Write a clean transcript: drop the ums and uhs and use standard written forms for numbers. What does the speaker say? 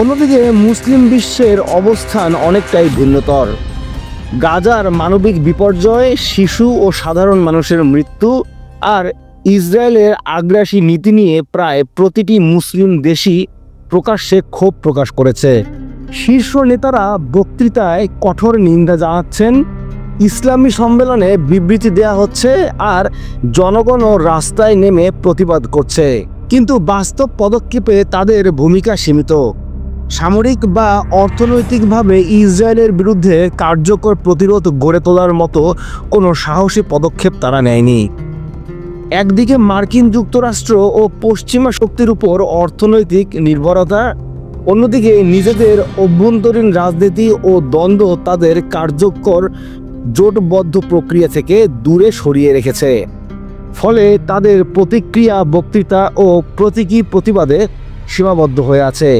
অন্যদিকে মুসলিম বিশ্বের অবস্থান অনেকটাই ভিন্নতর। গাজার মানবিক বিপর্যয়, শিশু ও সাধারণ মানুষের মৃত্যু আর ইসরায়েলের আগ্রাসী নীতি নিয়ে প্রায় প্রতিটি মুসলিম দেশই প্রকাশ্যে ক্ষোভ প্রকাশ করেছে। শীর্ষ নেতারা বক্তৃতায় কঠোর নিন্দা জানাচ্ছেন, ইসলামী সম্মেলনে বিবৃতি দেয়া হচ্ছে, আর জনগণও রাস্তায় নেমে প্রতিবাদ করছে। কিন্তু বাস্তব পদক্ষেপে তাদের ভূমিকা সীমিত। সামরিক বা অর্থনৈতিকভাবে ইসরায়েলের বিরুদ্ধে কার্যকর প্রতিরোধ গড়ে তোলার মতো কোনো সাহসী পদক্ষেপ তারা নেয়নি। একদিকে মার্কিন যুক্তরাষ্ট্র ও পশ্চিমা শক্তির উপর অর্থনৈতিক নির্ভরতা, অন্যদিকে নিজেদের অভ্যন্তরীণ রাজনীতি ও দ্বন্দ্ব তাদের কার্যকর জোটবদ্ধ প্রক্রিয়া থেকে দূরে সরিয়ে রেখেছে। ফলে তাদের প্রতিক্রিয়া, বক্তৃতা ও প্রতীকী প্রতিবাদে সীমাবদ্ধ হয়ে আছে।